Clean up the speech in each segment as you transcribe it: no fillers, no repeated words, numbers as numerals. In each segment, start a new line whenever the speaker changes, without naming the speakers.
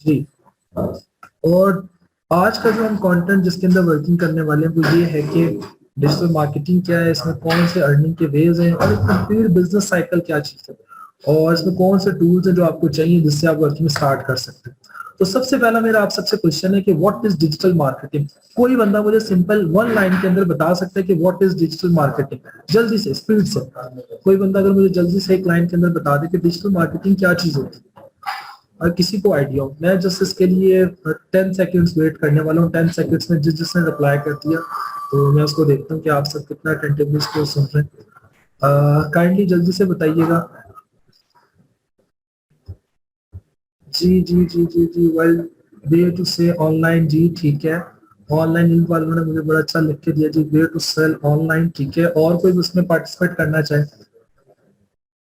जी। और आज का जो हम कंटेंट जिसके अंदर वर्किंग करने वाले हैं वो ये है कि डिजिटल मार्केटिंग क्या है, इसमें कौन से अर्निंग के वेज हैं और एक कंप्लीट बिजनेस साइकिल क्या चीज़ है, और इसमें कौन से टूल्स हैं जो आपको चाहिए जिससे आप वर्किंग स्टार्ट कर सकते हैं। तो सबसे पहला मेरा आप सबसे क्वेश्चन है कि व्हाट इज डिजिटल मार्केटिंग। कोई बंदा मुझे सिंपल वन लाइन के अंदर बता सकता है कि व्हाट इज डिजिटल मार्केटिंग, जल्दी से, स्पीड से। कोई बंदा अगर मुझे जल्दी से एक लाइन के अंदर बता दे कि डिजिटल मार्केटिंग क्या चीज होती है, और किसी को आइडिया हो। मैं जस्ट इसके लिए 10 सेकंड्स वेट करने वाला हूँ। 10 सेकंड्स में जिसने रिप्लाई कर दिया तो मैं उसको देखता हूँ कि आप सब कितना अटेंटिवली इसको सुन रहे हैं। काइंडली जल्दी से बताइएगा। जी जी जी जी जी, वेल, वे टू से ऑनलाइन, जी ठीक है। ऑनलाइन इन वालों ने मुझे बड़ा अच्छा लिख के दिया जी, वे टू सेल ऑनलाइन, ठीक है। और कोई उसमें पार्टिसिपेट करना चाहे,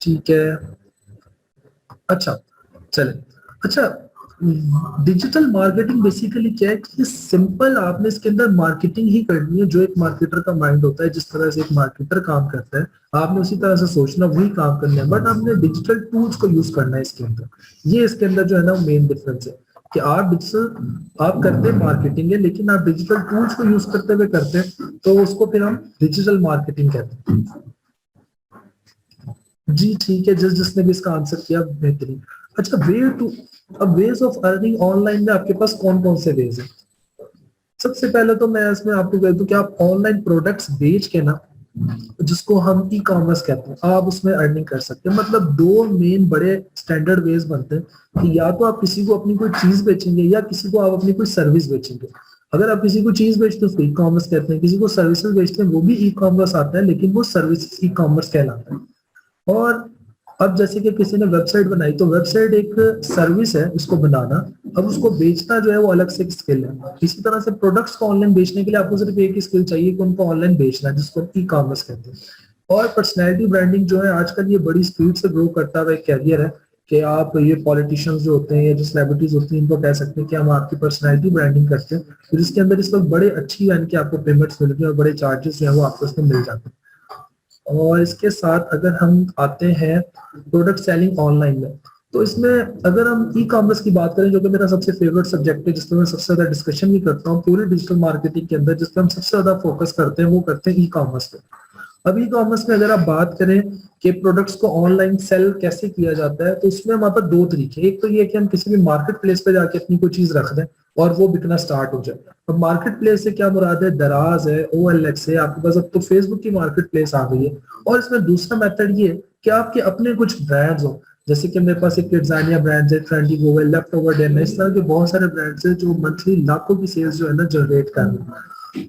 ठीक है। अच्छा, चले। अच्छा, डिजिटल मार्केटिंग बेसिकली क्या है कि सिंपल आपने इसके अंदर मार्केटिंग ही करनी है, जो एक मार्केटर का माइंड होता है, जिस तरह से एक मार्केटर काम करता है आपने उसी तरह से सोचना, वही काम करना है। बट आपने डिजिटल टूल्स को यूज करना है इसके अंदर। ये इसके अंदर जो है ना मेन डिफरेंस है कि आप डिजिटल आप करते हैं मार्केटिंग है, लेकिन आप डिजिटल टूल्स को यूज करते हुए करते हैं तो उसको फिर हम डिजिटल मार्केटिंग कहते हैं। जी ठीक है, जिसने भी इसका आंसर किया बेहतरीन। अच्छा, वे टू, अब वेज ऑफ अर्निंग ऑनलाइन में आपके पास कौन कौन से वेज है। सबसे पहले तो मैं इसमें आपको कह दूं कि आप ऑनलाइन प्रोडक्ट्स बेच के ना, जिसको हम ई कॉमर्स कहते हैं, आप उसमें अर्निंग कर सकते हैं। मतलब दो मेन बड़े स्टैंडर्ड वेज बनते हैं कि या तो आप किसी को अपनी कोई चीज बेचेंगे या किसी को आप अपनी कोई सर्विस बेचेंगे। अगर आप किसी को चीज बेचते हैं उसको ई कॉमर्स कहते हैं, किसी को सर्विसेज बेचते हैं वो भी ई कॉमर्स आता है, लेकिन वो सर्विस ई कॉमर्स कहलाता है। और अब जैसे कि किसी ने वेबसाइट बनाई तो वेबसाइट एक सर्विस है उसको बनाना, अब उसको बेचना जो है वो अलग से एक स्किल है। इसी तरह से प्रोडक्ट्स को ऑनलाइन बेचने के लिए आपको सिर्फ एक ही स्किल चाहिए कि उनको ऑनलाइन बेचना है, जिसको ई कॉमर्स कहते हैं। और पर्सनैलिटी ब्रांडिंग जो है आजकल ये बड़ी स्पीड से ग्रो करता हुआ एक कैरियर है कि आप ये पॉलिटिशियंस जो होते हैं या जो सेलिब्रिटीज होती हैं इनको कह सकते हैं कि हम आपकी पर्सनैलिटी ब्रांडिंग करते हैं, तो जिसके अंदर इस वक्त बड़े अच्छी यानी कि आपको पेमेंट्स मिल रही है और बड़े चार्जेस जो है वो आपको इसमें मिल जाते हैं। और इसके साथ अगर हम आते हैं प्रोडक्ट सेलिंग ऑनलाइन में, तो इसमें अगर हम ई कॉमर्स की बात करें जो कि मेरा सबसे फेवरेट सब्जेक्ट है, जिसमें मैं सबसे ज्यादा डिस्कशन भी करता हूँ पूरी डिजिटल मार्केटिंग के अंदर, जिसमें हम सबसे ज्यादा फोकस करते हैं वो करते हैं ई कॉमर्स पे। अब ई कॉमर्स में अगर आप बात करें कि प्रोडक्ट्स को ऑनलाइन सेल कैसे किया जाता है, तो उसमें हमारे पास दो तरीके। एक तो ये कि हम किसी भी मार्केट प्लेस पे जाके अपनी कोई चीज रख दें और वो बिकना स्टार्ट हो जाए। अब मार्केट प्लेस से क्या मुराद है, दराज है, OLX है, आपके पास अब तो फेसबुक की मार्केट प्लेस आ गई है। और इसमें दूसरा मेथड ये कि आपके अपने कुछ ब्रांड्स हो, जैसे कि मेरे पास एक किड्जानिया ब्रांड है, ट्रेंडी गो है, लेफ्ट ओवर डेन है, इस तरह के बहुत सारे ब्रांड्स हैं जो मंथली लाखों की सेल्स जो है ना जनरेट कर रहे हैं।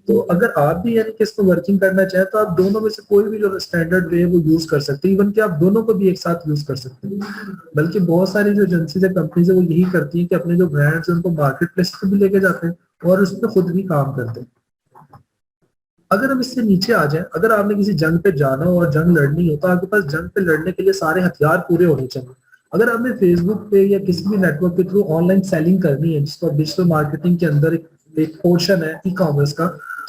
तो अगर आप भी यानी कि इसको वर्किंग करना चाहें तो आप दोनों में से कोई भी जो स्टैंडर्ड वे है वो यूज कर सकते हैं। इवन कि आप दोनों को भी एक साथ यूज कर सकते हैं। बल्कि बहुत सारी जो एजेंसीज है, कंपनीज है, वो यही करती हैं कि अपने जो ब्रांड्स हैं उनको मार्केट प्लेस पे भी लेके जाते हैं और उस पर खुद भी काम करते हैं। अगर हम इससे नीचे आ जाए, अगर आपने किसी जंग पे जाना हो और जंग लड़नी हो तो आपके पास जंग पे लड़ने के लिए सारे हथियार पूरे होने चाहिए। अगर आपने फेसबुक पे या किसी भी नेटवर्क के थ्रू ऑनलाइन सेलिंग करनी है, जिसको डिजिटल मार्केटिंग के अंदर एक पोर्शन है ई कॉमर्स का,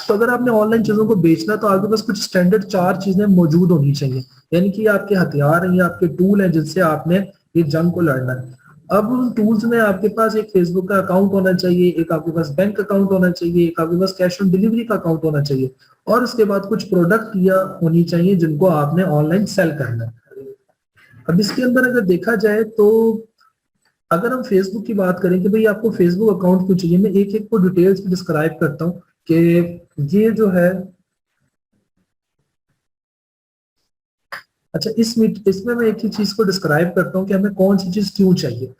तो अगर आपने ऑनलाइन चीजों को बेचना तो आपके पास कुछ स्टैंडर्ड चार चीजें मौजूद होनी चाहिए। यानी कि आपके हथियार हैं या आपके टूल हैं जिनसे आपने ये जंग को लड़ना है। अब उन टूल्स में आपके पास एक फेसबुक का अकाउंट होना चाहिए, एक आपके पास बैंक अकाउंट होना चाहिए, एक आपके पास कैश ऑन डिलीवरी का अकाउंट होना चाहिए, और उसके बाद कुछ प्रोडक्ट या होनी चाहिए जिनको आपने ऑनलाइन सेल करना है। अब इसके अंदर अगर देखा जाए तो अगर हम फेसबुक की बात करें कि भाई आपको फेसबुक अकाउंट क्यों चाहिए, मैं एक एक को डिटेल्स में डिस्क्राइब करता हूँ कि ये जो है। अच्छा, इसमें मैं एक ही चीज को डिस्क्राइब करता हूँ कि हमें कौन सी चीज क्यों चाहिए।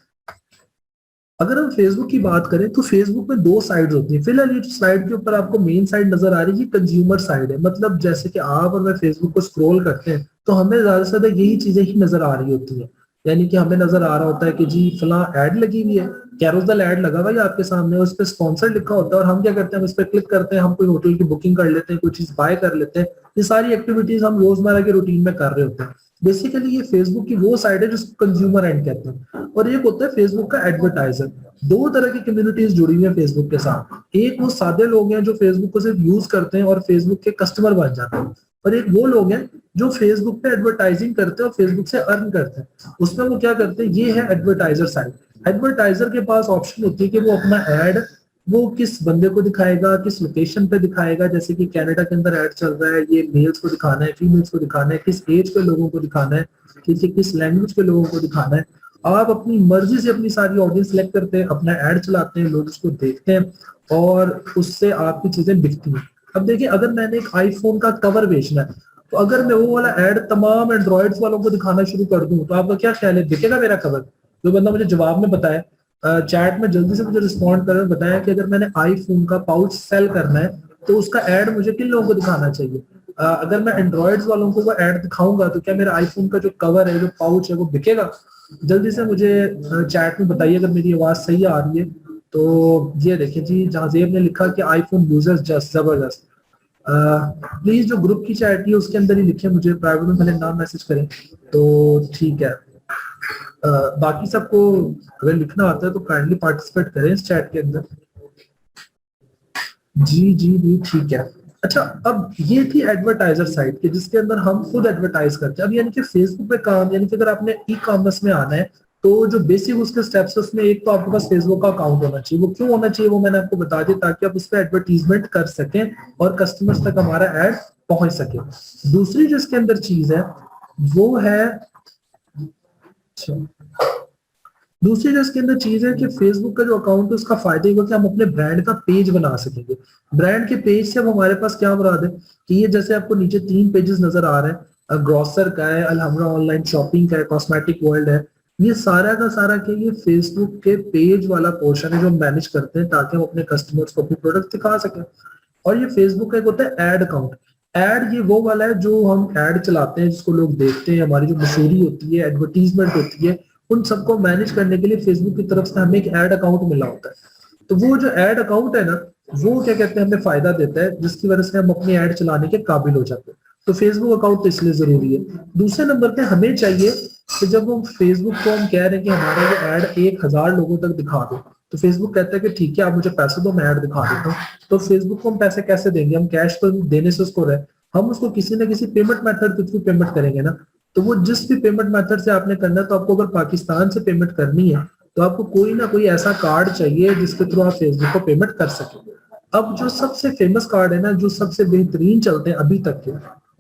अगर हम फेसबुक की बात करें तो फेसबुक में दो साइड्स होती है। फिलहाल ये साइड के ऊपर आपको मेन साइड नजर आ रही है, कंज्यूमर साइड है। मतलब जैसे कि आप और मैं फेसबुक को स्क्रॉल करते हैं तो हमें ज्यादा से ज्यादा यही चीजें ही नजर आ रही होती है। यानी कि हमें नजर आ रहा होता है कि जी फला एड लगी हुई है, कैरोसेल ऐड लगा हुआ है आपके सामने, उस पर स्पॉन्सर लिखा होता है और हम क्या करते हैं, हम इस पर क्लिक करते हैं, हम कोई होटल की बुकिंग कर लेते हैं, कोई चीज बाय कर लेते हैं। ये सारी एक्टिविटीज हम रोजमर्रा के रूटीन में कर रहे होते हैं। बेसिकली ये फेसबुक की वो साइड है जिसको कंज्यूमर एंड कहते हैं, और एक होता है फेसबुक का एडवर्टाइजर। दो तरह की कम्युनिटीज जुड़ी हुई है फेसबुक के साथ। एक वो सादे लोग हैं जो फेसबुक को सिर्फ यूज करते हैं और फेसबुक के कस्टमर बन जाते हैं, और एक वो लोग हैं जो फेसबुक पे एडवर्टाइजिंग करते हैं और फेसबुक से अर्न करते हैं। उसमें वो क्या करते हैं, ये है एडवर्टाइजर साइड। एडवर्टाइजर के पास ऑप्शन होती है कि वो अपना एड वो किस बंदे को दिखाएगा, किस लोकेशन पे दिखाएगा। जैसे कि कनाडा के अंदर एड चल रहा है, ये मेल्स को दिखाना है, फीमेल्स को दिखाना है, किस एज के लोगों को दिखाना है, ठीक है, किस लैंग्वेज के लोगों को दिखाना है। आप अपनी मर्जी से अपनी सारी ऑडियंस सेलेक्ट करते हैं, अपना एड चलाते हैं, लोग उसको देखते हैं और उससे आपकी चीजें बिकती हैं। अब देखिए, अगर मैंने एक आईफोन का कवर बेचना है, तो अगर मैं वो वाला एड तमाम एंड्रॉइड्स वालों को दिखाना शुरू कर दूं, तो आपका क्या ख्याल है, बिकेगा मेरा कवर? जो बंदा मुझे जवाब में बताए, चैट में जल्दी से मुझे रिस्पॉन्ड करें, बताया कि अगर मैंने आईफोन का पाउच सेल करना है तो उसका एड मुझे किन लोगों को दिखाना चाहिए। अगर मैं एंड्रॉइड्स वालों को वो एड दिखाऊंगा तो क्या मेरा आईफोन का जो कवर है, जो पाउच है, वो बिकेगा? जल्दी से मुझे चैट में बताइए अगर मेरी आवाज सही आ रही है। तो ये देखिए जी, जहाजेब ने लिखा कि आईफोन यूजर्स जस्ट जबरदस्त। प्लीज जो ग्रुप की चैट है उसके अंदर ही लिखे, मुझे प्राइवेट में पहले नाम मैसेज करें तो ठीक है। बाकी सबको अगर लिखना आता है तो काइंडली पार्टिसिपेट करें इस चैट के अंदर। जी जी जी, ठीक है। अच्छा, अब ये थी एडवर्टाइजर साइट के, जिसके अंदर हम खुद एडवर्टाइज करते हैं। अब यानी कि फेसबुक पे काम, यानी कि अगर आपने ई कॉमर्स में आना है तो जो बेसिक उसके स्टेप्स है, उसमें एक तो आपके पास फेसबुक का अकाउंट होना चाहिए। वो क्यों होना चाहिए वो मैंने आपको बता दिया, ताकि आप उस पर एडवर्टीजमेंट कर सकें और कस्टमर्स तक हमारा एड पहुंच सके। दूसरी जो इसके अंदर चीज है वो है, अच्छा, दूसरी जो इसके अंदर चीज है कि फेसबुक का जो अकाउंट है उसका फायदा ये होगा कि हम अपने ब्रांड का पेज बना सकेंगे। ब्रांड के पेज से अब हमारे पास क्या मुराद है कि ये जैसे आपको नीचे 3 पेजेस नजर आ रहे हैं, ग्रोसर का है, अलहमरा ऑनलाइन शॉपिंग का है, कॉस्मेटिक वर्ल्ड है। ये सारा का सारा क्या, ये फेसबुक के पेज वाला पोर्शन है जो हम मैनेज करते हैं, ताकि हम अपने कस्टमर्स को अपने प्रोडक्ट दिखा सकें। और ये फेसबुक का एक होता है एड अकाउंट। एड ये वो वाला है जो हम एड चलाते हैं, जिसको लोग देखते हैं, हमारी जो मशहूरी होती है, एडवर्टीजमेंट होती है, उन सबको मैनेज करने के लिए फेसबुक की तरफ से हमें एक एड अकाउंट मिला होता है। तो वो जो एड अकाउंट है ना, वो क्या कहते हैं, हमें फायदा देता है, जिसकी वजह से हम अपनी एड चलाने के काबिल हो जाते हैं। तो फेसबुक अकाउंट तो इसलिए जरूरी है। दूसरे नंबर पे हमें चाहिए कि जब हम फेसबुक को हम कह रहे हैं कि हमारा ये एड 1,000 लोगों तक दिखा दो, तो फेसबुक कहता है कि ठीक है, आप मुझे पैसे दो, मैं ऐड दिखा देता हूँ। तो फेसबुक को हम पैसे कैसे देंगे? हम कैश तो देने से उसको रहे, हम उसको किसी ना किसी पेमेंट मेथड के थ्रू पेमेंट करेंगे ना। तो वो जिस भी पेमेंट मेथड से आपने करना है, तो आपको अगर पाकिस्तान से पेमेंट करनी है तो आपको कोई ना कोई ऐसा कार्ड चाहिए जिसके थ्रू आप फेसबुक को पेमेंट कर सकें। अब जो सबसे फेमस कार्ड है ना, जो सबसे बेहतरीन चलते हैं अभी तक के,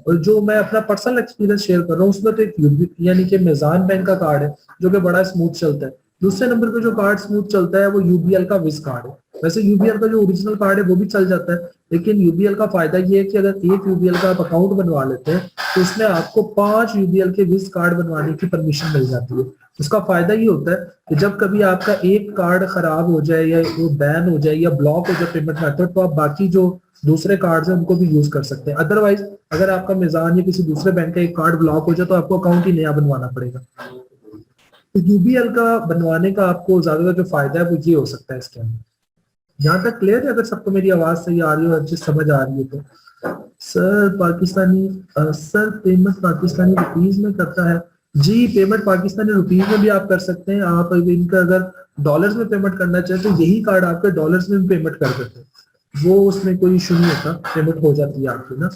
और जो मैं अपना पर्सनल एक्सपीरियंस शेयर कर रहा हूँ, उसमें तो एक यानी कि मेजान बैंक का कार्ड है जो कि बड़ा स्मूथ चलता है। दूसरे नंबर पे जो कार्ड स्मूथ चलता है वो यूबीएल का विज कार्ड है। वैसे यूबीएल का जो ओरिजिनल कार्ड है वो भी चल जाता है, लेकिन यूबीएल का फायदा ये है कि अगर एक यूबीएल का आप अकाउंट बनवा लेते हैं तो उसमें आपको 5 यूबीएल के विज कार्ड बनवाने की परमिशन मिल जाती है। उसका फायदा ये होता है कि जब कभी आपका एक कार्ड खराब हो जाए या वो बैन हो जाए या ब्लॉक हो जाए पेमेंट मेथड, तो आप बाकी जो दूसरे कार्ड है उनको भी यूज कर सकते हैं। अदरवाइज अगर आपका मिजान या किसी दूसरे बैंक का एक कार्ड ब्लॉक हो जाए तो आपको अकाउंट ही नया बनवाना पड़ेगा। तो यूबीएल का बनवाने का आपको ज्यादातर जो फायदा है वो ये हो सकता है इसके अंदर। यहाँ तक क्लियर है? अगर सबको मेरी आवाज सही आ रही हो, अच्छी समझ आ रही है तो। Sir Pakistani, sir payment Pakistani rupees में करता है? जी, पेमेंट पाकिस्तानी रुपीज में भी आप कर सकते हैं। आप इनका अगर डॉलर्स में पेमेंट करना चाहें तो यही कार्ड आपके डॉलर्स में भी पेमेंट कर देते हैं, वो उसमें कोई इशू नहीं होता, पेमेंट हो जाती है आपकी ना।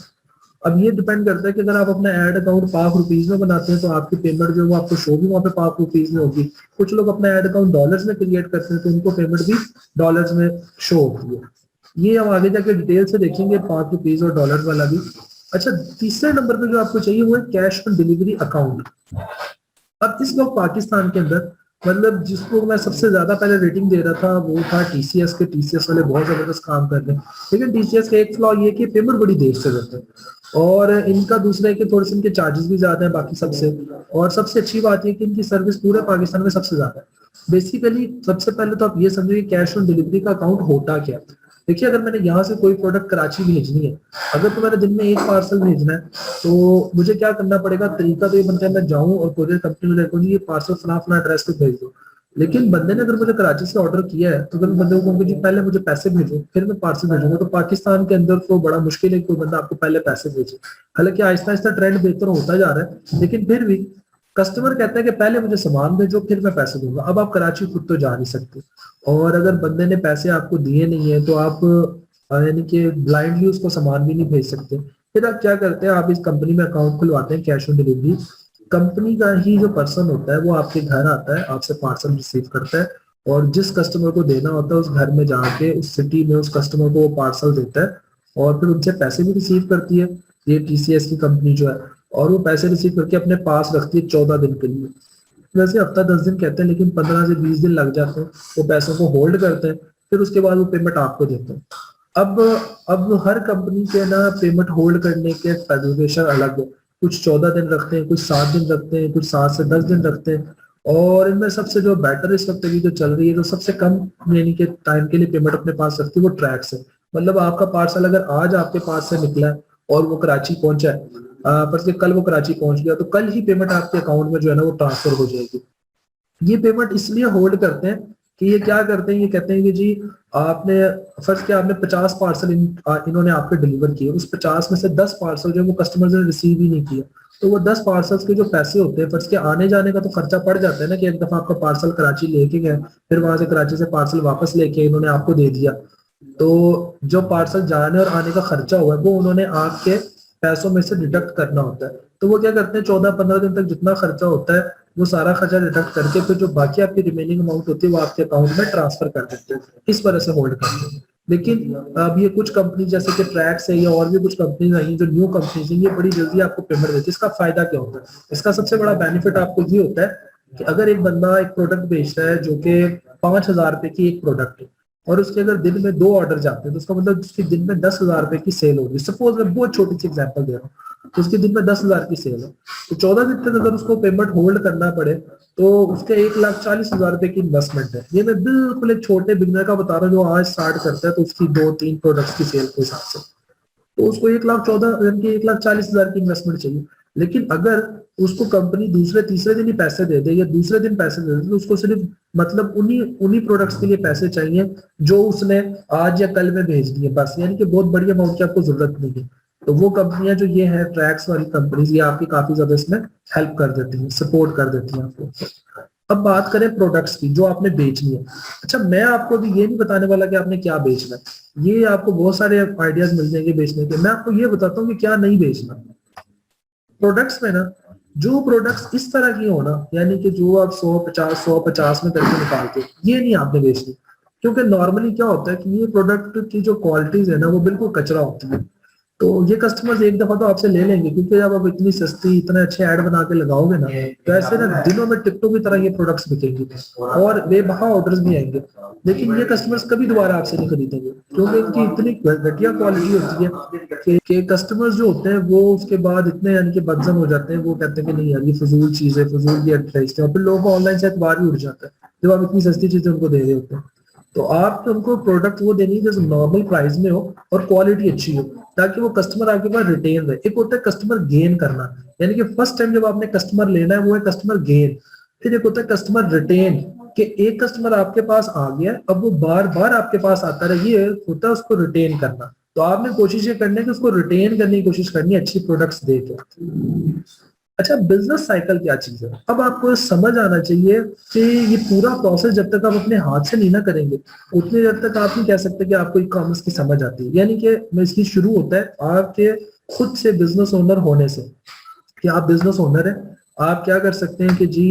अब ये डिपेंड करता है कि अगर आप अपना एड अकाउंट पाक रुपीज में बनाते हैं तो आपकी पेमेंट जो है आपको शो भी वहाँ पे पाक रुपीज में होगी। कुछ लोग अपना एड अकाउंट डॉलर्स में क्रिएट करते हैं तो उनको पेमेंट भी डॉलर्स में शो होती है। ये हम आगे जाके डिटेल से देखेंगे, पाक रुपीज और डॉलर वाला भी। अच्छा, तीसरे नंबर पे जो आपको चाहिए वो है कैश ऑन डिलीवरी अकाउंट। अब इस वक्त पाकिस्तान के अंदर, मतलब जिसको मैं सबसे ज्यादा पहले रेटिंग दे रहा था वो था टीसीएस के। टीसीएस वाले बहुत जबरदस्त काम कर रहे हैं, लेकिन टीसीएस का एक फ्लॉ ये कि पेमेंट बड़ी देर से करते हैं, और इनका दूसरा है कि थोड़े से इनके चार्जेस भी ज्यादा है बाकी सबसे। और सबसे अच्छी बात यह कि इनकी सर्विस पूरे पाकिस्तान में सबसे ज्यादा है। बेसिकली सबसे पहले तो आप ये समझिए कैश ऑन डिलीवरी का अकाउंट होता क्या। देखिए, अगर मैंने यहाँ से कोई प्रोडक्ट कराची भेजनी है, अगर तो मैंने दिन में एक पार्सल भेजना है, तो मुझे क्या करना पड़ेगा? तरीका तो ये बनता है मैं जाऊं और कोरियर कंपनी में देखूँ जी ये पार्सल फला फला एड्रेस पे भेज दो। लेकिन बंदे ने अगर मुझे कराची से ऑर्डर किया है तो मैं बंदे को कहूँगा जी पहले मुझे पैसे भेजो फिर मैं पार्सल भेजूंगा। तो पाकिस्तान के अंदर तो बड़ा मुश्किल है कोई बंदा आपको पहले पैसे भेजे। हालांकि आहिस्ता आहिस्ता ट्रेंड बेहतर होता जा रहा है, लेकिन फिर भी कस्टमर कहता है कि पहले मुझे सामान भेजो फिर मैं पैसे दूंगा। अब आप कराची खुद तो जा नहीं सकते, और अगर बंदे ने पैसे आपको दिए नहीं है तो आप यानी कि ब्लाइंडली उसको सामान भी नहीं भेज सकते। फिर आप क्या करते हैं? आप इस कंपनी में अकाउंट खुलवाते हैं कैश ऑन डिलीवरी, कंपनी का ही जो पर्सन होता है वो आपके घर आता है, आपसे पार्सल रिसीव करता है और जिस कस्टमर को देना होता है उस घर में जाके उस सिटी में उस कस्टमर को वो पार्सल देता है और फिर उनसे पैसे भी रिसीव करती है ये टीसीएस की कंपनी जो है, और वो पैसे रिसीव करके अपने पास रखती है 14 दिन के लिए। वैसे हफ्ता 10 दिन कहते हैं लेकिन 15 से 20 दिन लग जाते हैं, वो पैसों को होल्ड करते हैं, फिर उसके बाद वो पेमेंट आपको देते हैं। अब अब हर कंपनी के ना पेमेंट होल्ड करने के ड्यूरेशन अलग है, कुछ 14 दिन रखते हैं, कुछ 7 दिन रखते हैं, कुछ 7 से 10 दिन रखते हैं। और इनमें सबसे जो बेटर इस वक्त की जो चल रही है, जो सबसे कम यानी कि टाइम के लिए पेमेंट अपने पास रखती है वो ट्रैक्स है। मतलब आपका पार्सल अगर आज आपके पास से निकला है और वो कराची पहुंचा है, पर से कल वो कराची पहुंच गया, तो कल ही पेमेंट आपके अकाउंट में जो है ना वो ट्रांसफर हो जाएगी। ये पेमेंट इसलिए होल्ड करते हैं कि ये क्या करते हैं, ये कहते हैं कि जी आपने फर्ज किया आपने 50 पार्सल इन्होंने आपके डिलीवर किए, उस 50 में से 10 पार्सल जो वो कस्टमर ने रिसीव ही नहीं किया, तो वो 10 पार्सल्स के जो पैसे होते हैं फर्ज के आने जाने का तो खर्चा पड़ जाता है ना, कि एक दफा आपका पार्सल कराची लेके गए, फिर वहां से कराची से पार्सल वापस लेके इन्होंने आपको दे दिया, तो जो पार्सल जाने और आने का खर्चा हुआ है वो उन्होंने आपके पैसों में से डिडक्ट करना होता है। तो वो क्या करते हैं 14-15 दिन तक जितना खर्चा होता है वो सारा खर्चा डिडक्ट करके फिर जो बाकी आपकी रिमेनिंग अमाउंट होती है वो आपके अकाउंट में ट्रांसफर कर देते हैं, इस वजह से होल्ड करते हैं। लेकिन अब ये कुछ कंपनी जैसे कि ट्रैक्स है या और भी कुछ कंपनीज आई हैं जो न्यू कंपनीज हैं, ये बड़ी जल्दी आपको पेमेंट देती है। इसका फायदा क्या होता है? इसका सबसे बड़ा बेनिफिट आपको ये होता है कि अगर एक बंदा एक प्रोडक्ट बेचता है जो कि 5,000 रुपए की एक प्रोडक्ट है और उसके अगर दिन में 2 ऑर्डर जाते हैं, तो उसका मतलब उसके दिन में 10,000 रुपए की सेल होगी। सपोज मैं बहुत छोटी सी एग्जांपल दे रहा हूँ, तो उसके दिन में 10,000 की सेल है, तो 14 दिन तक अगर उसको पेमेंट होल्ड करना पड़े तो उसके 1,40,000 रुपए की इन्वेस्टमेंट है। ये मैं बिल्कुल एक छोटे बिगनर का बता रहा हूँ जो आज स्टार्ट करता है, तो उसकी 2-3 प्रोडक्ट्स की सेल के हिसाब से तो उसको 1,14,000 यानी कि 1,40,000 की इन्वेस्टमेंट चाहिए। लेकिन अगर उसको कंपनी दूसरे तीसरे दिन ही पैसे दे दे या दूसरे दिन पैसे दे दे, तो उसको सिर्फ मतलब उन्हीं उन्हीं प्रोडक्ट्स के लिए पैसे चाहिए जो उसने आज या कल में भेज दिए बस, यानी कि बहुत बड़ी अमाउंट की आपको जरूरत नहीं है। तो वो कंपनियां जो ये है ट्रैक्स वाली कंपनीज, ये आपकी काफी ज्यादा इसमें हेल्प कर देती है, सपोर्ट कर देती है आपको। अब बात करें प्रोडक्ट्स की जो आपने बेचनी है। अच्छा, मैं आपको अभी ये नहीं बताने वाला कि आपने क्या बेचना है, ये आपको बहुत सारे आइडियाज मिल जाएंगे बेचने के। मैं आपको ये बताता हूँ कि क्या नहीं बेचना प्रोडक्ट्स में ना। जो प्रोडक्ट्स इस तरह की हो ना, यानी कि जो आप 100-50 में करके निकालते हो, ये नहीं आपने बेचनी। क्योंकि नॉर्मली क्या होता है कि ये प्रोडक्ट की जो क्वालिटीज है ना वो बिल्कुल कचरा होती है, तो ये कस्टमर्स एक दफा तो आपसे ले लेंगे, क्योंकि जब आप इतनी सस्ती इतने अच्छे ऐड बना के लगाओगे ना, तो ऐसे ना दिनों में टिकटों की तरह ये प्रोडक्ट्स बिकेंगे और बेबहा ऑर्डर्स भी आएंगे। लेकिन ये कस्टमर्स कभी दोबारा आपसे नहीं खरीदेंगे, क्योंकि इनकी इतनी घटिया क्वालिटी होती है कि कस्टमर्स जो होते हैं वो उसके बाद इतने यानी कि बदजम हो जाते हैं, वो कहते हैं कि नहीं यार ये फजूल चीज है, फजूल की एडवर्टाइज है, और फिर लोगों को ऑनलाइन से एतबार भी उठ जाता है जब आप इतनी सस्ती चीजें उनको दे रहे होते हैं। तो आप उनको प्रोडक्ट वो देनी है जो नॉर्मल प्राइस में हो और क्वालिटी अच्छी हो, ताकि वो कस्टमर आपके पास रिटेन रहे। एक होता है कस्टमर गेन करना, यानी कि फर्स्ट टाइम जब आपने कस्टमर लेना है वो है कस्टमर गेन। फिर एक होता है कस्टमर रिटेन, कि एक कस्टमर आपके पास आ गया अब वो बार बार आपके पास आता रहे, ये होता है उसको रिटेन करना। तो आपने कोशिश ये करनी है कि उसको रिटेन करने की कोशिश करनी है अच्छी प्रोडक्ट्स दे के। अच्छा, बिजनेस साइकिल क्या चीज है? अब आपको समझ आना चाहिए कि ये पूरा प्रोसेस जब तक आप अपने हाथ से नहीं ना करेंगे उतनी देर तक आप नहीं कह सकते कि आपको ई कॉमर्स की समझ आती है। यानी कि इसकी शुरू होता है आपके खुद से बिजनेस ओनर होने से, कि आप बिजनेस ओनर है। आप क्या कर सकते हैं कि जी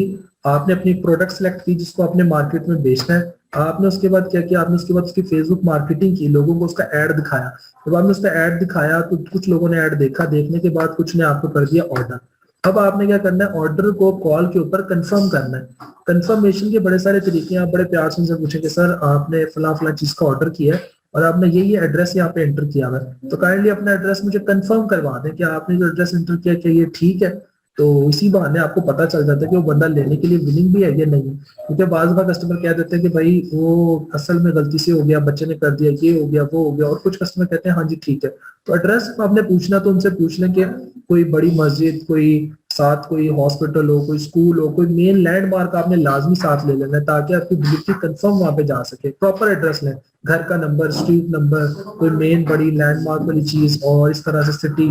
आपने अपनी प्रोडक्ट सेलेक्ट की जिसको आपने मार्केट में बेचना है, आपने उसके बाद क्या किया, आपने उसके बाद उसकी फेसबुक मार्केटिंग की, लोगों को उसका ऐड दिखाया। जब आपने उसका ऐड दिखाया तो कुछ लोगों ने ऐड देखा, देखने के बाद कुछ ने आपको कर दिया ऑर्डर। अब आपने क्या करना है, ऑर्डर को कॉल के ऊपर कंफर्म करना है। कंफर्मेशन के बड़े सारे तरीके हैं, आप बड़े प्यार से उनसे पूछेंगे सर आपने फला फला चीज का ऑर्डर किया है और आपने ये एड्रेस यहाँ पे एंटर किया है, तो काइंडली अपना एड्रेस मुझे कंफर्म करवा दें कि आपने जो एड्रेस एंटर किया क्या ये ठीक है। तो इसी बहाने आपको पता चल जाता है कि वो बंदा लेने के लिए विलिंग भी है या नहीं। क्योंकि बार बार कस्टमर कह देते हैं कि भाई वो असल में गलती से हो गया, बच्चे ने कर दिया, ये हो गया वो हो गया, और कुछ कस्टमर कहते हैं हाँ जी ठीक है। तो एड्रेस आपने पूछना तो उनसे पूछ लें कि कोई बड़ी मस्जिद, कोई साथ कोई हॉस्पिटल हो, कोई स्कूल हो, कोई मेन लैंडमार्क आपने लाजमी साथ ले लेना है ताकि आपकी डिलीवरी कंफर्म वहां पे जा सके। प्रॉपर एड्रेस लें, घर का नंबर, स्ट्रीट नंबर, कोई मेन बड़ी लैंडमार्क वाली चीज, और इस तरह से सिटी।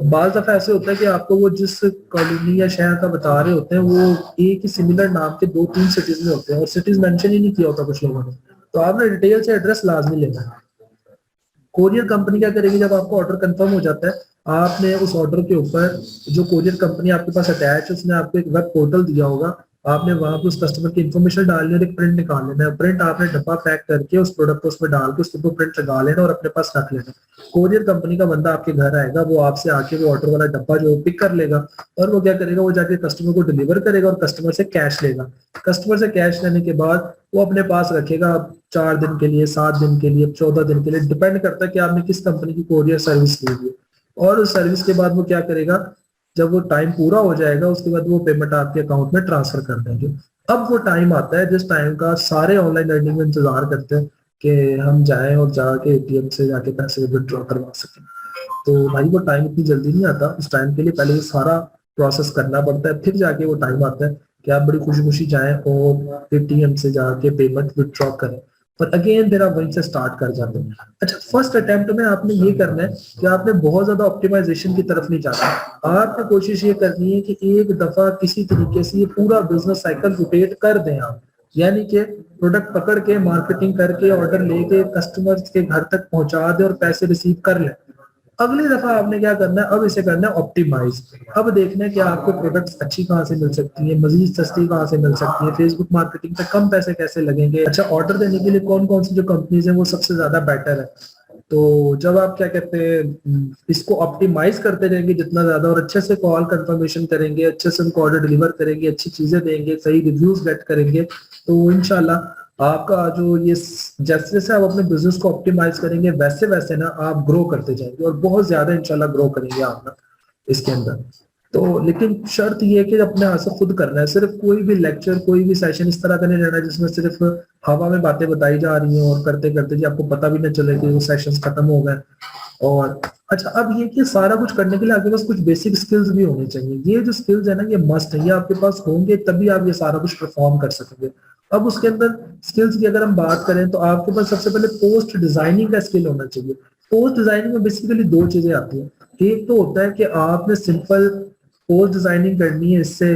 बाज दफा ऐसे होता है कि आपको वो जिस कॉलोनी या शहर का बता रहे होते हैं वो एक ही सिमिलर नाम के 2-3 सिटीज में होते हैं और सिटीज मेंशन ही नहीं किया होता कुछ लोगों ने, तो आपने डिटेल से एड्रेस लाजमी लेना है। कोरियर कंपनी क्या करेगी, जब आपका ऑर्डर कंफर्म हो जाता है, आपने उस ऑर्डर के ऊपर जो कोरियर कंपनी आपके पास अटैच है, उसने आपको एक वेब पोर्टल दिया होगा, आपने वहां पे उस कस्टमर की इन्फॉर्मेशन डालनी है और एक प्रिंट निकाल लेना है। प्रिंट आपने डब्बा पैक करके उस प्रोडक्ट को उसमें डाल के उसके ऊपर प्रिंट लगा लेना और अपने पास रख लेना। कोरियर कंपनी का बंदा आपके घर आएगा, वो आपसे आके वो ऑर्डर वाला डब्बा जो पिक कर लेगा और वो क्या करेगा, वो जाके कस्टमर को डिलीवर करेगा और कस्टमर से कैश लेगा। कस्टमर से कैश लेने के बाद वो अपने पास रखेगा 4 दिन के लिए, 7 दिन के लिए, 14 दिन के लिए, डिपेंड करता है कि आपने किस कंपनी की कोरियर सर्विस ली है। और उस सर्विस के बाद वो क्या करेगा, जब वो टाइम पूरा हो जाएगा उसके बाद वो पेमेंट आपके अकाउंट में ट्रांसफर कर देंगे। अब वो टाइम आता है जिस टाइम का सारे ऑनलाइन लर्निंग में इंतजार करते हैं कि हम जाएं और जाके एटीएम से जाके पैसे विड्रॉ करवा सकें। तो भाई वो टाइम इतनी जल्दी नहीं आता। उस टाइम के लिए पहले ये सारा प्रोसेस करना पड़ता है, फिर जाके वो टाइम आता है कि आप बड़ी खुशी खुशी जाएं और एटीएम से जाके पेमेंट विड्रॉ करें। पर अगेन फिर आप वहीं से स्टार्ट कर जाते हैं। अच्छा, फर्स्ट अटेम्प्ट में आपने ये करना है कि आपने बहुत ज्यादा ऑप्टिमाइजेशन की तरफ नहीं जाना। आपने कोशिश ये करनी है कि एक दफा किसी तरीके से ये पूरा बिजनेस साइकिल रोटेट कर दें आप, यानी कि प्रोडक्ट पकड़ के मार्केटिंग करके ऑर्डर लेके कस्टमर्स के घर तक पहुंचा दे और पैसे रिसीव कर लें। अगली दफा आपने क्या करना है, अब इसे करना है ऑप्टिमाइज। अब देखना है कि आपको प्रोडक्ट्स अच्छी कहाँ से मिल सकती है, मजीद सस्ती कहाँ से मिल सकती है, फेसबुक मार्केटिंग पे कम पैसे कैसे लगेंगे, अच्छा ऑर्डर देने के लिए कौन कौन सी जो कंपनीज है वो सबसे ज्यादा बेटर है। तो जब आप क्या कहते हैं इसको ऑप्टिमाइज करते रहेंगे जितना ज्यादा और अच्छे से कॉल कंफर्मेशन करेंगे, अच्छे से उनको ऑर्डर डिलीवर करेंगे, अच्छी चीजें देंगे, सही रिव्यूज गेट करेंगे, तो इंशाल्लाह आपका जो ये जैसे जैसे आप अपने बिजनेस को ऑप्टिमाइज करेंगे वैसे वैसे ना आप ग्रो करते जाएंगे और बहुत ज्यादा इंशाल्लाह ग्रो करेंगे आप ना इसके अंदर। तो लेकिन शर्त ये है कि अपने हाथ से खुद करना है। सिर्फ कोई भी लेक्चर, कोई भी सेशन इस तरह का नहीं रहना जिसमें सिर्फ हवा में बातें बताई जा रही हैं और करते करते जी आपको पता भी नहीं चले कि वो सेशंस खत्म हो गए। और अच्छा, अब ये कि सारा कुछ करने के लिए आपके पास कुछ बेसिक स्किल्स भी होने चाहिए। ये जो स्किल्स है ना, ये मस्ट है, ये आपके पास होंगे तभी आप ये सारा कुछ परफॉर्म कर सकेंगे। अब उसके अंदर स्किल्स की अगर हम बात करें तो आपके पास सबसे पहले पोस्ट डिजाइनिंग का स्किल होना चाहिए। पोस्ट डिजाइनिंग में बेसिकली दो चीजें आती हैं। एक तो होता है कि आपने सिंपल पोस्ट डिजाइनिंग करनी है, इससे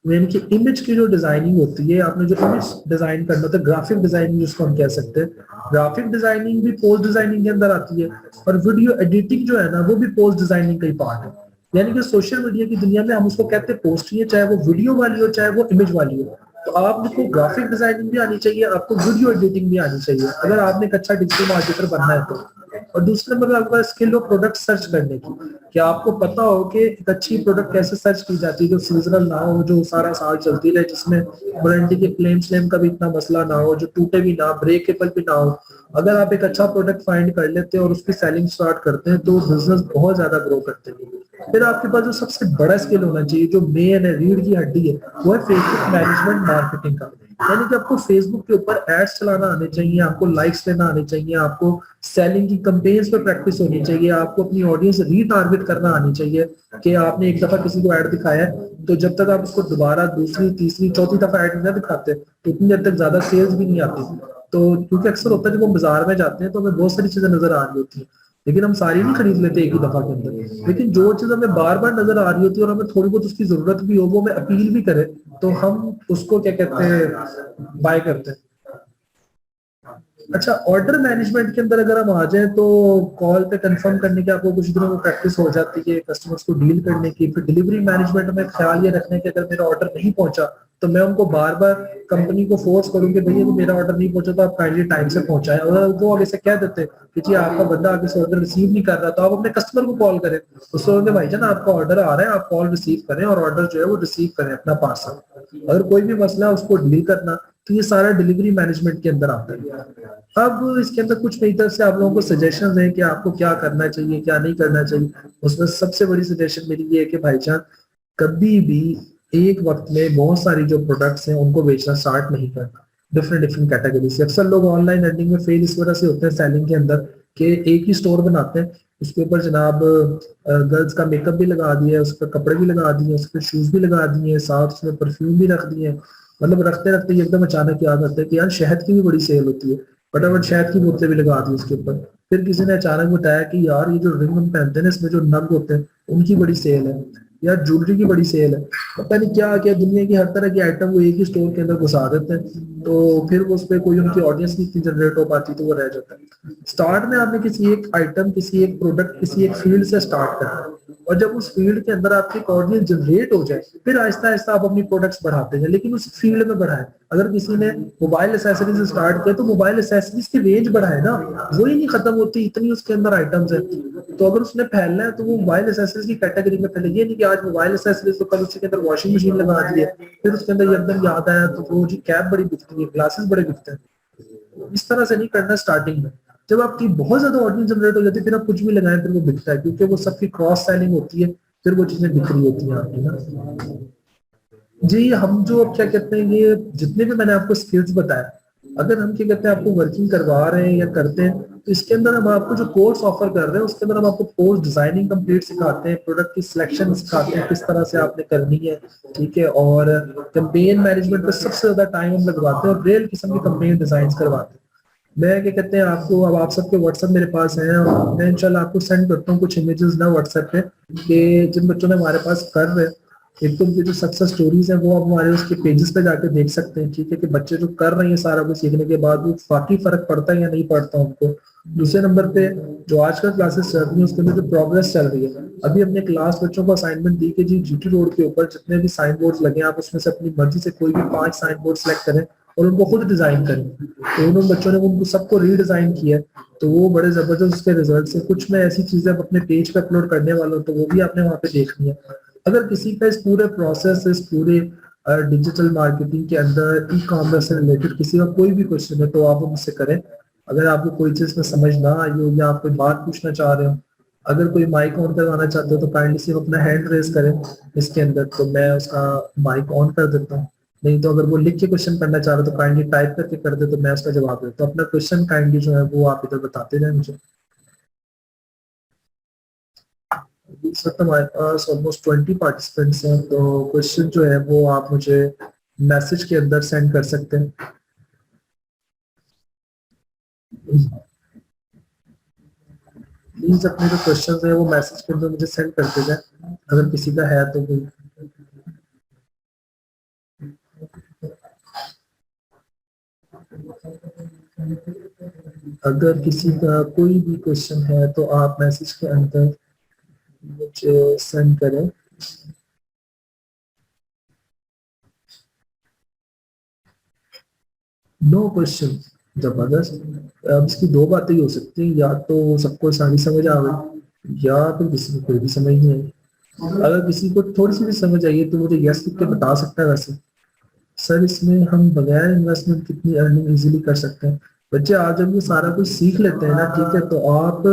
यानी कि इमेज की जो डिजाइनिंग होती है, आपने जो इमेज डिजाइन करना होता है, ग्राफिक डिजाइनिंग जिसको हम कह सकते हैं, ग्राफिक डिजाइनिंग भी पोस्ट डिजाइनिंग के अंदर आती है। और वीडियो एडिटिंग जो है ना, वो भी पोस्ट डिजाइनिंग का ही पार्ट है। यानी कि सोशल मीडिया की दुनिया में हम उसको कहते हैं पोस्ट ही है, चाहे वो वीडियो वाली हो चाहे वो इमेज वाली हो। तो आपको ग्राफिक डिजाइनिंग भी आनी चाहिए, आपको वीडियो एडिटिंग भी आनी चाहिए अगर आपने एक अच्छा डिजिटल मार्केटर बनना है तो। और दूसरे नंबर आपका स्किल हो प्रोडक्ट सर्च करने की, कि आपको पता हो कि एक अच्छी प्रोडक्ट कैसे सर्च की जाती है, जो सीजनल ना हो, जो सारा साल चलती रहे, जिसमें वारंटी के क्लेम का भी इतना मसला ना हो, जो टूटे भी ना, ब्रेकेबल भी ना हो। अगर आप एक अच्छा प्रोडक्ट फाइंड कर लेते हैं और उसकी सेलिंग स्टार्ट करते हैं तो बिजनेस बहुत ज्यादा ग्रो करते हैं। फिर आपके पास जो सबसे बड़ा स्किल होना चाहिए, जो मेन है, रीढ़ की हड्डी है, वो है फेसबुक मैनेजमेंट मार्केटिंग का। यानी कि आपको फेसबुक के ऊपर एड्स चलाना आने चाहिए, आपको लाइक्स लेना आने चाहिए, आपको सेलिंग की कैंपेन्स पे प्रैक्टिस होनी चाहिए, आपको अपनी ऑडियंस रीटारगेट करना आनी चाहिए। कि आपने एक दफा किसी को ऐड दिखाया है तो जब तक आप उसको दोबारा दूसरी तीसरी चौथी दफा ऐड नहीं दिखाते तो उतनी देर तक ज्यादा सेल्स भी नहीं आती। तो क्योंकि अक्सर होता है जब हम बाजार में जाते हैं तो हमें बहुत सारी चीजें नजर आ रही होती है, लेकिन हम सारी नहीं खरीद लेते एक ही दफा के अंदर। लेकिन जो चीज हमें बार बार नजर आ रही होती है और हमें थोड़ी बहुत उसकी जरूरत भी हो, वो हमें अपील भी करे, तो हम उसको क्या कहते हैं, बाय करते हैं। अच्छा, ऑर्डर मैनेजमेंट के अंदर अगर हम आ जाए तो कॉल पे कंफर्म करने की आपको कुछ दिनों में प्रैक्टिस हो जाती है, कस्टमर्स को डील करने की। फिर डिलीवरी मैनेजमेंट में ख्याल ये रखना है कि अगर मेरा ऑर्डर नहीं पहुंचा तो मैं उनको बार बार कंपनी को फोर्स करूँ कि भैया मेरा ऑर्डर नहीं पहुंचा तो आप काइंडली टाइम से पहुंचाएं। और वो आगे से कह देते हैं कि जी आपका बंदा आगे से ऑर्डर रिसीव नहीं कर रहा, तो आप अपने कस्टमर को कॉल करें, उसको भाईजान आपका ऑर्डर आ रहा है, आप कॉल रिसीव करें और ऑर्डर जो है वो रिसीव करें अपना पार्सल। अगर कोई भी मसला है उसको डील करना, तो ये सारा डिलीवरी मैनेजमेंट के अंदर आता है। अब इसके अंदर कुछ मेरी तरफ से आप लोगों को सजेशन है कि आपको क्या करना चाहिए क्या नहीं करना चाहिए। उसमें सबसे बड़ी सजेशन मेरी ये है कि भाईजान कभी भी एक वक्त में बहुत सारी जो प्रोडक्ट्स हैं उनको बेचना स्टार्ट नहीं करना, डिफरेंट डिफरेंट कैटेगरी से। अक्सर लोग ऑनलाइन अर्निंग में फेल इस वजह से होते हैं सेलिंग के अंदर कि एक ही स्टोर बनाते हैं, उसके ऊपर जनाब गर्ल्स का मेकअप भी लगा दिया है, उस पर कपड़े भी लगा दिए, उस पर शूज भी लगा दिए, साथ उसमें परफ्यूम भी रख दिए। मतलब रखते रखते एकदम अचानक याद आता है कि यार शहद की भी बड़ी सेल होती है, फटाफट शहद की बोतलें भी लगा दी उसके ऊपर। फिर किसी ने अचानक बताया कि यार ये जो रिंग हम पहनते हैं ना इसमें जो नग होते हैं उनकी बड़ी सेल है। या ज्वेलरी की बड़ी सेल है, पता नहीं क्या क्या दुनिया की हर तरह की आइटम वो एक ही स्टोर के अंदर घुसा देते हैं, तो फिर उस पर कोई उनकी ऑडियंस नहीं इतनी जनरेट हो पाती, तो वो रह जाता है। स्टार्ट में आपने किसी एक आइटम, किसी एक प्रोडक्ट, किसी एक फील्ड से स्टार्ट करना है, और जब उस फील्ड के अंदर आपकी ऑडियंस जनरेट हो जाए, फिर आहिस्ता आहिस्ता आप अपनी प्रोडक्ट्स बढ़ाते हैं, लेकिन उस फील्ड में बढ़ाए। अगर किसी ने मोबाइल एसेसरीज से स्टार्ट किया तो मोबाइल एसेसरीज की रेंज बढ़ाए ना, वही नहीं खत्म होती, इतनी उसके अंदर आइटम्स है। तो अगर उसने फैलना है तो वो मोबाइल एसेसरीज की कैटेगरी में फैले, ये नहीं कि आज मोबाइल एसेसरीज तो कल उसके अंदर वॉशिंग मशीन लगा दी है, फिर उसके अंदर एकदम याद आया तो वो जी कैप बड़ी बिकती है, ग्लासेस बड़े बिकते हैं। इस तरह से नहीं करना स्टार्टिंग में। जब आपकी बहुत ज्यादा ऑडियंस जनरेट हो जाती है, फिर आप कुछ भी लगाएं फिर वो बिकता है, क्योंकि वो सबकी क्रॉस सेलिंग होती है, फिर वो चीजें बिक रही होती हैं आपकी ना। जी, हम जो अब क्या कहते हैं, ये जितने भी मैंने आपको स्किल्स बताए, अगर हम क्या कहते हैं आपको वर्किंग करवा रहे हैं या करते हैं, तो इसके अंदर हम आपको जो कोर्स ऑफर कर रहे हैं उसके अंदर हम आपको पोस्ट डिजाइनिंग कंप्लीट सिखाते हैं, प्रोडक्ट की सिलेक्शन सिखाते हैं किस तरह से आपने करनी है, ठीक है, और कैंपेन मैनेजमेंट पे सबसे ज्यादा टाइम हम लगवाते हैं और रियल किस्म की कैंपेन डिजाइन करवाते हैं। मैं क्या कहते हैं आपको, अब आप सबके व्हाट्सएप मेरे पास है, और मैं इंशाल्लाह आपको सेंड करता हूँ कुछ इमेजेस ना व्हाट्सएप पे, कि जिन बच्चों ने हमारे पास कर रहे हैं, एक तो उनकी जो सक्सेस स्टोरीज है वो आप हमारे उसके पेजेस पे जाके देख सकते हैं, ठीक है, कि बच्चे जो कर रहे हैं सारा कुछ सीखने के बाद वो वाकई फर्क पड़ता है या नहीं पड़ता उनको। दूसरे नंबर पे जो आजकल क्लासेस चल रही है उसके अंदर जो प्रोग्रेस चल रही है, अभी हमने क्लास बच्चों को असाइनमेंट दी कि जी जीटी रोड के ऊपर जितने भी साइन बोर्ड लगे आप उसमें से अपनी मर्जी से कोई भी 5 साइन बोर्ड सेलेक्ट करें और उनको खुद डिजाइन करें। तो उन बच्चों ने उनको सबको रीडिजाइन किया, तो वो बड़े जबरदस्त उसके रिजल्ट से। कुछ मैं ऐसी चीजें अपने पेज पे अपलोड करने वाला हूँ, तो वो भी आपने वहाँ पे देखनी है। अगर किसी का इस पूरे प्रोसेस, इस पूरे डिजिटल मार्केटिंग के अंदर ई कॉमर्स से रिलेटेड किसी का कोई भी क्वेश्चन है तो आप वो मुझसे करें। अगर आपको कोई चीज में समझ ना आई हो या आप कोई बात पूछना चाह रहे हो, अगर कोई माइक ऑन करवाना चाहते हो तो काइंडली सिर्फ अपना हैंड रेज करें इसके अंदर, तो मैं उसका माइक ऑन कर देता हूँ। नहीं तो अगर वो लिख के क्वेश्चन करना चाह रहे हो तो काइंडली टाइप करके कर दे, तो मैं उसका जवाब देता हूँ। अपना क्वेश्चन काइंडली जो है वो आप इधर बताते जाए मुझे। इस वक्त हमारे पास ऑलमोस्ट 20 पार्टिसिपेंट्स हैं, तो क्वेश्चन जो है वो आप मुझे मैसेज के अंदर सेंड कर सकते हैं। प्लीज अपने जो क्वेश्चन है वो मैसेज के अंदर मुझे सेंड करते जाए, अगर किसी का है तो कोई। अगर किसी का कोई भी क्वेश्चन है तो आप मैसेज के अंदर मुझे सेंड करें। नो क्वेश्चन, जबरदस्त। अब इसकी दो बातें ही हो सकती हैं, या तो सबको सारी समझ आ गई या फिर किसी को कोई भी समझ नहीं आई। अगर किसी को थोड़ी सी भी समझ आई है तो मुझे यस लिख के बता सकता है। वैसे सर इसमें हम बगैर इन्वेस्टमेंट कितनी अर्निंग इजीली कर सकते हैं? बच्चे आज जब ये सारा कुछ सीख लेते हैं ना, ठीक है, तो आप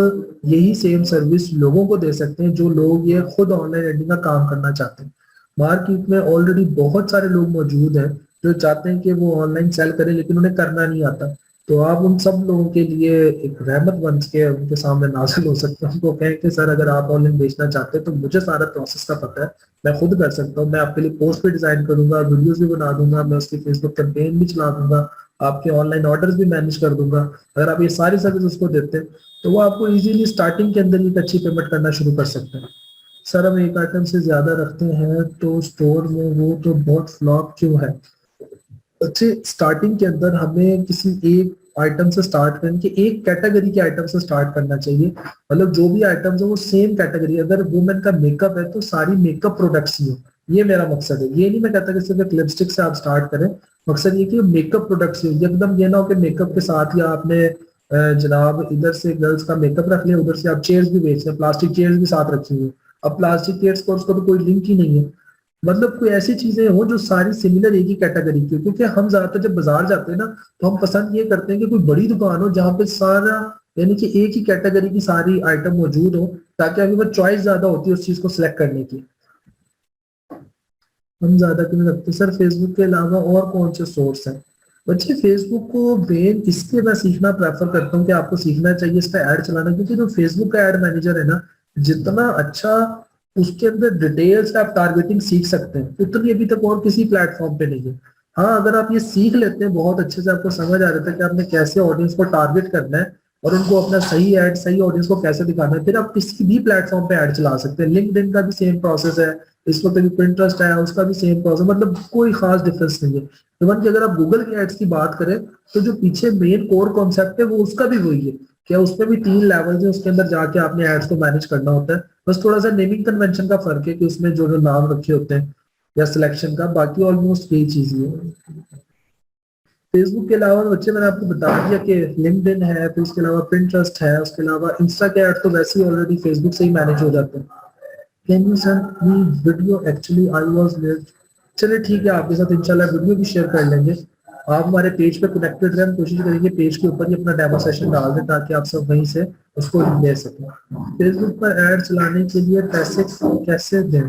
यही सेम सर्विस लोगों को दे सकते हैं जो लोग ये खुद ऑनलाइन अर्निंग का काम करना चाहते हैं। मार्केट में ऑलरेडी बहुत सारे लोग मौजूद हैं जो चाहते हैं कि वो ऑनलाइन सेल करें लेकिन उन्हें करना नहीं आता। तो आप उन सब लोगों के लिए एक रहमत बन के उनके सामने नाजिल हो सकते हैं। उनको कहें कि सर अगर आप ऑनलाइन बेचना चाहते हैं तो मुझे सारा प्रोसेस का पता है, मैं खुद कर सकता हूँ, मैं आपके लिए पोस्ट भी डिजाइन करूंगा, वीडियोस भी बना दूंगा, मैं उसकी फेसबुक कैंपेन भी चला दूंगा, आपके ऑनलाइन ऑर्डर्स भी मैनेज कर दूंगा। अगर आप ये सारी सर्विस उसको देते हैं तो वो आपको इजीली स्टार्टिंग के अंदर ही एक अच्छी पेमेंट करना शुरू कर सकते हैं। सर हम एक आइटम से ज्यादा रखते हैं तो स्टोर में वो तो बहुत फ्लॉप क्यों है? अच्छे स्टार्टिंग के अंदर हमें किसी एक आइटम से स्टार्ट करने के, एक कैटेगरी के आइटम से स्टार्ट करना चाहिए। मतलब जो भी आइटम्स है वो सेम कैटेगरी, अगर वुमेन का मेकअप है तो सारी मेकअप प्रोडक्ट्स ही हो, ये मेरा मकसद है। ये नहीं मैं कहता कि सिर्फ एक लिपस्टिक से आप स्टार्ट करें, मकसद ये कि मेकअप प्रोडक्ट्स ही हो एकदम। ये ना हो कि मेकअप के साथ ही आपने जनाब इधर से गर्ल्स का मेकअप रख लिया, उधर से आप चेयर्स भी बेच रहे हैं, प्लास्टिक चेयर्स भी साथ रखी हुई। अब प्लास्टिक चेयर्स को उसका तो कोई लिंक ही नहीं है। मतलब कोई ऐसी चीजें हो जो सारी सिमिलर एक ही कैटेगरी की हो, क्योंकि हम ज्यादातर जब बाजार जाते हैं ना तो हम पसंद ये करते हैं कि कोई बड़ी दुकान हो जहाँ पे सारा, यानी कि एक ही कैटेगरी की सारी आइटम मौजूद हो, ताकि हमें वो चॉइस ज्यादा होती है उस चीज को सिलेक्ट करने की। हम ज्यादा क्यों रखते हैं सर? फेसबुक के अलावा और कौन से सोर्स हैं? बच्चे फेसबुक को मेन इसलिए मैं सीखना प्रेफर करता हूँ कि आपको सीखना चाहिए इस पर ऐड चलाना, क्योंकि जो फेसबुक का एड मैनेजर है ना, जितना अच्छा उसके अंदर डिटेल्स आप टारगेटिंग सीख सकते हैं उतनी अभी तक और किसी प्लेटफॉर्म पे नहीं है। हाँ, अगर आप ये सीख लेते हैं बहुत अच्छे से, आपको समझ आ जाता है कि आपने कैसे ऑडियंस को टारगेट करना है, और उनको अपना सही ऐड सही ऑडियंस को कैसे दिखाना है, फिर आप किसी भी प्लेटफॉर्म पे ऐड चला सकते हैं। लिंक्डइन का भी सेम प्रोसेस है, इस वक्त भी पिंटरेस्ट है उसका भी सेम प्रोसेस, मतलब कोई खास डिफरेंस नहीं है। इवन कि अगर आप गूगल के एड्स की बात करें तो जो पीछे मेन कोर कॉन्सेप्ट है वो उसका भी वही है। क्या उसमें भी 3 लेवल है, उसके अंदर जाके आपने एड्स को मैनेज करना होता है। बस थोड़ा सा नेमिंग कन्वेंशन का फर्क है कि उसमें जो जो नाम रखे होते हैं या सिलेक्शन का, बाकी ऑलमोस्ट यही चीज ही है। फेसबुक के अलावा बच्चे मैंने आपको बता दिया कि लिंक्डइन है, फिर उसके अलावा पिंटरेस्ट है, उसके अलावा इंस्टा के ऐड तो वैसे ही ऑलरेडी फेसबुक से ही मैनेज हो जाते हैं। Can you send me video, actually I was late. चलिए ठीक है, आपके साथ इंशाल्लाह वीडियो भी शेयर कर लेंगे। आप हमारे पेज पे कनेक्टेड रहे, हम कोशिश करेंगे पेज के ऊपर ही अपना डेमो सेशन डाल दें ताकि आप सब वहीं से उसको ले सकें। फेसबुक पर ऐड चलाने के लिए पैसे कैसे दें?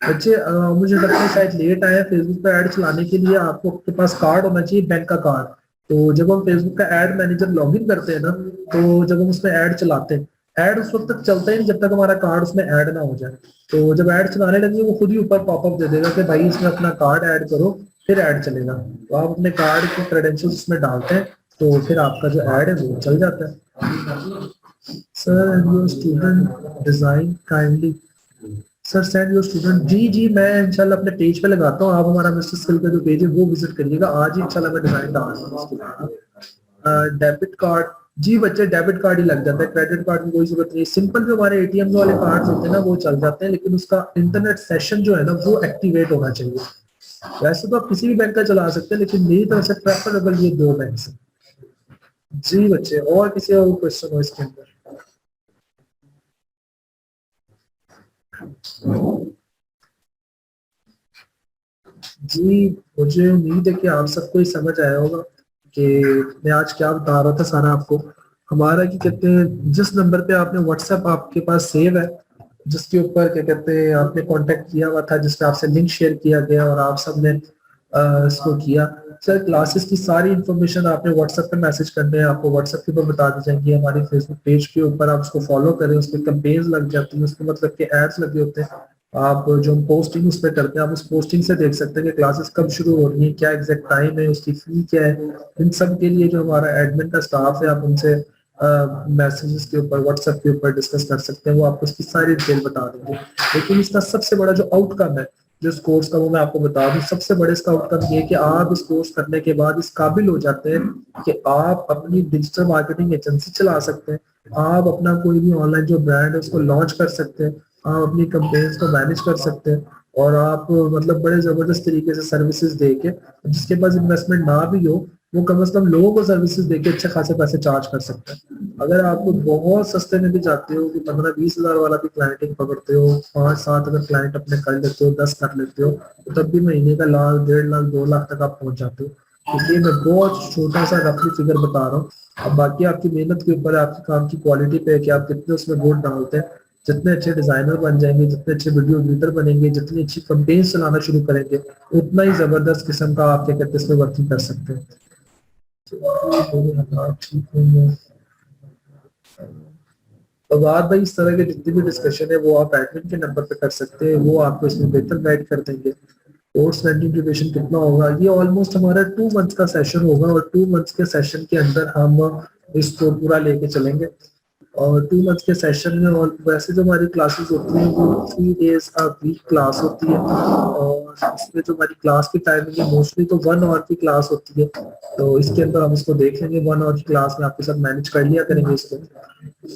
बच्चे मुझे लगता है शायद लेट आया। फेसबुक पे ऐड चलाने के लिए आपको आपके पास कार्ड होना चाहिए, बैंक का कार्ड। तो जब हम फेसबुक का ऐड मैनेजर लॉगिन करते हैं ना, तो जब हम उसमें ऐड चलाते हैं, ऐड उस वक्त तक चलता ही नहीं जब तक हमारा कार्ड उसमें ऐड ना हो जाए। तो जब ऐड चलाने लगे वो खुद ही ऊपर पॉपअप दे देगा कि भाई इसमें अपना कार्ड ऐड करो, फिर ऐड चलेगा। तो आप अपने कार्ड के क्रेडेंशियल्स उसमें डालते हैं तो फिर आपका जो ऐड है वो चल जाता है। Sir your student design kindly, sir send your student. जी जी, मैं इंशाल्लाह अपने पेज पे लगाता हूँ, आप हमारा मिस्टर स्किल का जो पेज है वो विजिट करिएगा। आज ही इंशाल्लाह मैं डिजाइन डाल दूंगा। डेबिट कार्ड, जी बच्चे डेबिट कार्ड ही लग जाता है, क्रेडिट कार्ड की कोई जरूरत नहीं। सिंपल जो हमारे एटीएम वाले कार्ड होते हैं ना वो चल जाते हैं, लेकिन उसका इंटरनेट सेशन जो है ना वो एक्टिवेट होना चाहिए। वैसे तो आप किसी भी बैंक का चला सकते हैं, लेकिन मेरी तरफ से प्रेफरेबल ये 2 बैंक है। जी बच्चे, और किसी और क्वेश्चन हो इसके अंदर? जी, मुझे उम्मीद है कि आप सबको ही समझ आया होगा कि मैं आज क्या बता रहा था सारा आपको। हमारा क्या कहते हैं, जिस नंबर पे आपने व्हाट्सएप आपके पास सेव है, जिसके ऊपर क्या कहते हैं आपने कांटेक्ट किया हुआ था, जिसपे आपसे लिंक शेयर किया गया और आप सबने इसको किया। सर क्लासेस की सारी इन्फॉर्मेशन आपने व्हाट्सएप पे मैसेज करने हैं, आपको व्हाट्सएप के ऊपर बता दी जाएंगी। हमारी फेसबुक पेज के ऊपर आप उसको फॉलो करें, उस पर कैंपेन्स लग जाती हैं, उसको मतलब के एड्स लगे होते हैं। आप जो पोस्टिंग उस पर करते हैं, आप उस पोस्टिंग से देख सकते हैं कि क्लासेस कब शुरू हो रही है, क्या एग्जैक्ट टाइम है, उसकी फी क्या है। इन सब के लिए जो हमारा एडमिन का स्टाफ है, आप उनसे मैसेजेस के ऊपर व्हाट्सएप के ऊपर डिस्कस कर सकते हैं, वो आपको इसकी सारी डिटेल बता देंगे। लेकिन इसका सबसे बड़ा जो आउटकम है जो इस कोर्स का, वो मैं आपको बता दूं, सबसे बड़े इसका आउटकम ये कि आप इस कोर्स करने के बाद इस काबिल हो जाते हैं कि आप अपनी डिजिटल मार्केटिंग एजेंसी चला सकते हैं। आप अपना कोई भी ऑनलाइन जो ब्रांड है उसको लॉन्च कर सकते हैं, आप अपनी कंपेन्स को मैनेज कर सकते हैं, और आप मतलब बड़े जबरदस्त तरीके से सर्विसेज दे के, जिसके पास इन्वेस्टमेंट ना भी हो, वो कम से कम लोगों को सर्विसेज देके अच्छे खासे पैसे चार्ज कर सकते हैं। अगर आप बहुत सस्ते में भी जाते हो कि 15-20 हज़ार वाला भी क्लाइंटिंग पकड़ते हो, 5-7 अगर क्लाइंट अपने कर लेते हो, 10 कर लेते हो, तो तब भी महीने का लाख, 1.5 लाख, 2 लाख तक आप पहुंच जाते हो। इसलिए मैं बहुत छोटा सा रफली फिगर बता रहा हूँ। अब बाकी आपकी मेहनत के ऊपर है, आपके काम की क्वालिटी पे है कि आप कितने उसमें वोट डालते हैं। जितने अच्छे डिजाइनर बन जाएंगे, जितने अच्छे वीडियो एडिटर बनेंगे, जितनी अच्छी कंपेन्स चलाना शुरू करेंगे, उतना ही जबरदस्त किस्म का आप क्या कहते हैं इसमें वर्किंग कर सकते हैं। ठीक है। तो बात भाई, इस तरह के जितनी भी डिस्कशन है वो आप एडमिन के नंबर पे कर सकते हैं, वो आपको इसमें बेहतर गाइड कर देंगे। कोर्स रनिंग ड्यूरेशन कितना होगा, ये ऑलमोस्ट हमारा 2 मंथ्स का सेशन होगा, और 2 मंथ्स के सेशन के अंदर हम इसको पूरा लेके चलेंगे। और 2 मंथ्स के सेशन में, और वैसे जो हमारी क्लासेस होती हैं वो 3 डेज अ वीक क्लास होती है, और इसमें जो हमारी क्लास की टाइमिंग है मोस्टली तो 1 आवर की क्लास होती है। तो इसके अंदर हम इसको देख लेंगे, 1 आवर की क्लास में आपके साथ मैनेज कर लिया करेंगे इसको।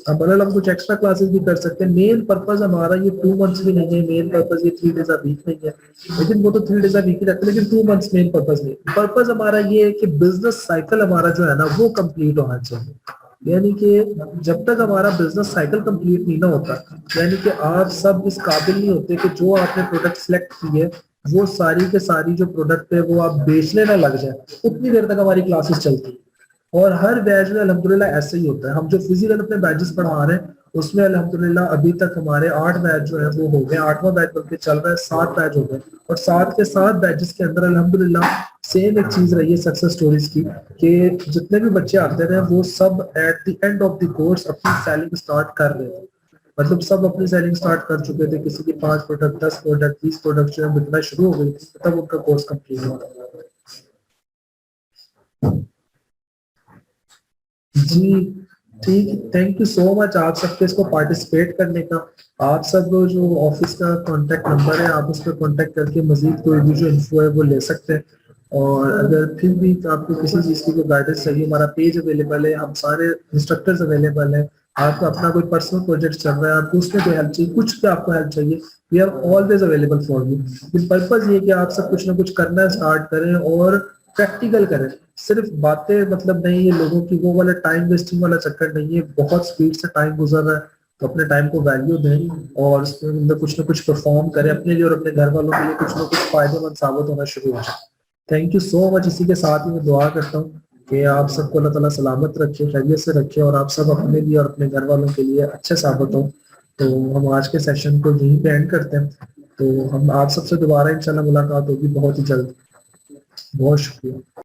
अब अगर हम कुछ एक्स्ट्रा क्लासेस भी कर सकते हैं, मेन पर्पज हमारा ये 2 मंथ्स भी नहीं है, मेन पर्पज ये 3 डेज अ वीक नहीं है। लेकिन वो तो 3 डेज अ वीक ही रहते हैं, लेकिन 2 मंथ्स मेन पर्पज नहीं। पर्पज हमारा ये है कि बिजनेस साइकिल हमारा जो है ना वो कंप्लीट होना चाहिए। यानी कि जब तक हमारा बिजनेस साइकिल कंप्लीट नहीं ना होता, यानी कि आप सब इस काबिल नहीं होते कि जो आपने प्रोडक्ट सिलेक्ट किए वो सारी के सारी जो प्रोडक्ट है वो आप बेचने ना लग जाए, उतनी देर तक हमारी क्लासेस चलती है। और हर बैच में अल्हम्दुलिल्लाह ऐसे ही होता है। हम जो फिजिकल अपने बैचेस पढ़ा रहे हैं उसमें अल्हम्दुलिल्लाह अभी तक हमारे 8 बैच जो है वो हो गए, 8वां बैच बल्कि चल रहा है, 7 बैच हो गए। और 7 के 7 बैचेस के अंदर अल्हम्दुलिल्लाह सेम एक चीज रही है सक्सेस स्टोरीज की, कि जितने भी बच्चे आते रहे वो सब at the end of the course अपनी सेलिंग स्टार्ट कर रहे थे। मतलब सब अपनी सेलिंग स्टार्ट कर चुके थे, किसी की 5 प्रोडक्ट, 10 प्रोडक्ट, 20 प्रोडक्ट जो है बिकना शुरू हो गई थी, तब उनका कोर्स कंप्लीट हुआ। जी ठीक है, थैंक यू सो मच आप सबके इसको पार्टिसिपेट करने का। आप सब जो ऑफिस का कांटेक्ट नंबर है, आप उस पर कांटेक्ट करके मजीद कोई भी जो इन्फो है वो ले सकते हैं। और अगर फिर भी आपको किसी चीज़ की कोई गाइडेंस चाहिए, हमारा पेज अवेलेबल है, हम सारे इंस्ट्रक्टर्स अवेलेबल हैं। आपका अपना कोई पर्सनल प्रोजेक्ट चल रहा है, आपको उसमें कोई हेल्प चाहिए, कुछ भी आपको हेल्प चाहिए, we are always available for you. Purpose ये कि आप सब कुछ ना कुछ करना स्टार्ट करें और प्रैक्टिकल करें। सिर्फ बातें मतलब नहीं है, लोगों की वो वाला टाइम वेस्टिंग वाला चक्कर नहीं है। बहुत स्पीड से टाइम गुजर रहा है, तो अपने टाइम को वैल्यू दें और उसमें मतलब कुछ ना कुछ परफॉर्म करें अपने लिए और अपने घर वालों के लिए, कुछ ना कुछ फायदेमंद साबित होना शुरू हो जाए। Thank you so much. इसी के साथ ही मैं दुआ करता हूँ कि आप सबको अल्लाह ताला सलामत रखे, खैरियत से रखे और आप सब अपने लिए और अपने घर वालों के लिए अच्छे साबित हो। तो हम आज के सेशन को यहीं पे एंड करते हैं। तो हम आप सबसे दोबारा इंशाल्लाह मुलाकात होगी बहुत ही जल्द। बहुत शुक्रिया।